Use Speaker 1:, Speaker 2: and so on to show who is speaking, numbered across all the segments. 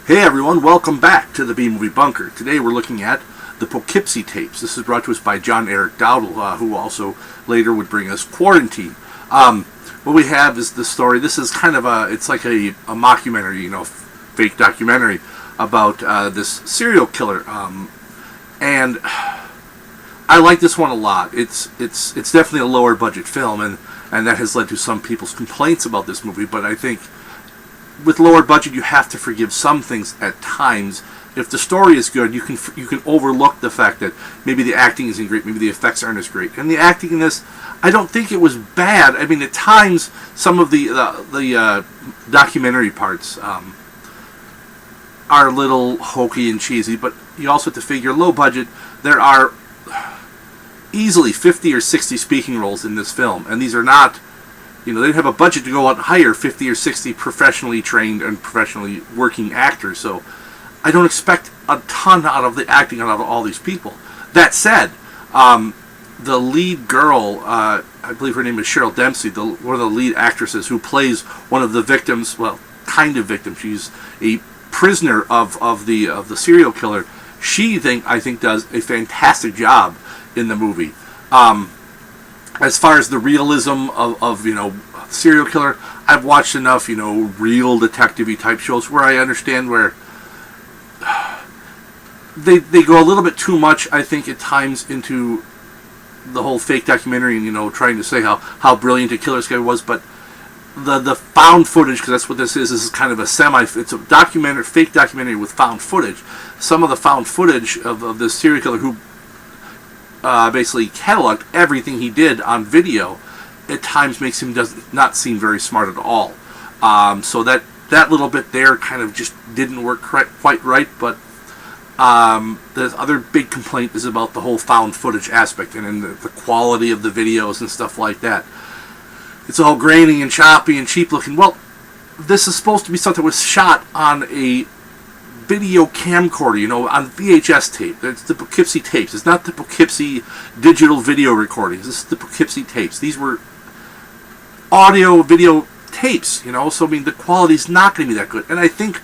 Speaker 1: Hey everyone, welcome back to the B-Movie Bunker. Today we're looking at the Poughkeepsie tapes. This is brought to us by John Eric Dowdle, who also later would bring us Quarantine. What we have is the story. This is kind of it's like a mockumentary, fake documentary about this serial killer. And I like this one a lot. It's definitely a lower budget film, and that has led to some people's complaints about this movie. But I think with lower budget, you have to forgive some things at times. If the story is good, you can overlook the fact that maybe the acting isn't great, maybe the effects aren't as great. And the acting in this, I don't think it was bad. I mean, at times, some of the documentary parts are a little hokey and cheesy, but you also have to figure low budget. There are easily 50 or 60 speaking roles in this film, and these are not, they didn't have a budget to go out and hire 50 or 60 professionally trained and professionally working actors, so I don't expect a ton out of the acting out of all these people. That said, the lead girl, I believe her name is Cheryl Dempsey, one of the lead actresses who plays one of the victims, well, kind of victim. She's a prisoner of the serial killer. I think does a fantastic job in the movie. As far as the realism of serial killer, I've watched enough real detective-y type shows where I understand where they go a little bit too much, I think, at times into the whole fake documentary and trying to say how brilliant a killer this guy was. But the found footage, because that's what this is kind of it's a fake documentary with found footage. Some of the found footage of this serial killer who basically cataloged everything he did on video, at times makes him not seem very smart at all. So that little bit there kind of just didn't work quite right. But the other big complaint is about the whole found footage aspect and the quality of the videos and stuff like that. It's all grainy and choppy and cheap looking. Well, this is supposed to be something that was shot on a video camcorder, on VHS tape. It's the Poughkeepsie tapes. It's not the Poughkeepsie digital video recordings. This is the Poughkeepsie tapes. These were audio, video tapes, so I mean the quality's not going to be that good. And I think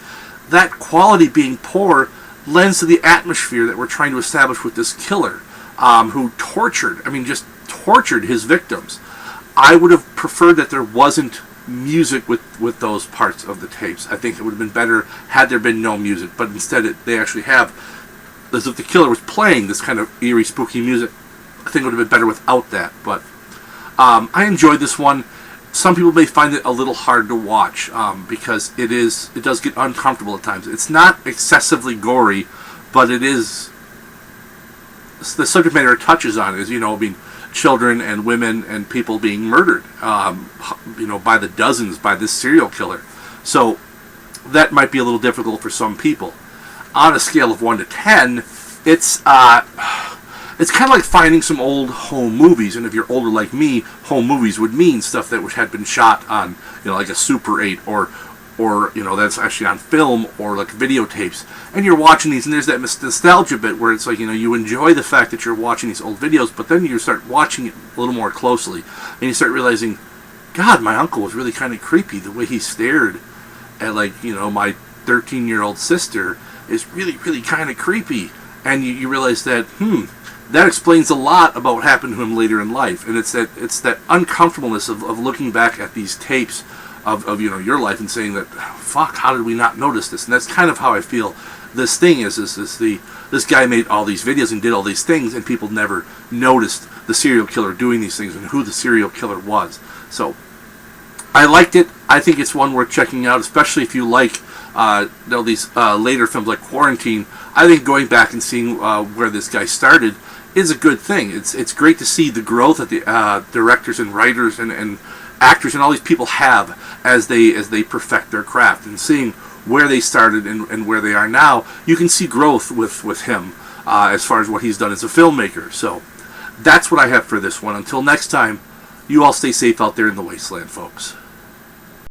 Speaker 1: that quality being poor lends to the atmosphere that we're trying to establish with this killer, who just tortured his victims. I would have preferred that there wasn't music with those parts of the tapes. I think it would have been better had there been no music, but instead they actually have, as if the killer was playing this kind of eerie, spooky music. I think it would have been better without that. But I enjoyed this one. Some people may find it a little hard to watch because it does get uncomfortable at times. It's not excessively gory, but it is, the subject matter it touches on is, children and women and people being murdered, by the dozens by this serial killer. So that might be a little difficult for some people. On a scale of 1 to 10, it's kind of like finding some old home movies. And if you're older like me, home movies would mean stuff that had been shot on, like a Super 8 or that's actually on film or like videotapes. And you're watching these, and there's that nostalgia bit where it's like, you enjoy the fact that you're watching these old videos, but then you start watching it a little more closely, and you start realizing, God, my uncle was really kind of creepy. The way he stared at, my 13-year-old sister is really, really kind of creepy. And you realize that, that explains a lot about what happened to him later in life. And it's that uncomfortableness of looking back at these tapes of your life and saying that, fuck, how did we not notice this? And that's kind of how I feel this thing is this guy made all these videos and did all these things, and people never noticed the serial killer doing these things and who the serial killer was. So I liked it. I think it's one worth checking out, especially if you like these later films like Quarantine. I think going back and seeing where this guy started is a good thing. It's great to see the growth that the directors and writers and actors and all these people have as they perfect their craft, and seeing where they started and where they are now. You can see growth with him as far as what he's done as a filmmaker. So that's what I have for this one. Until next time, you all stay safe out there in the wasteland, folks.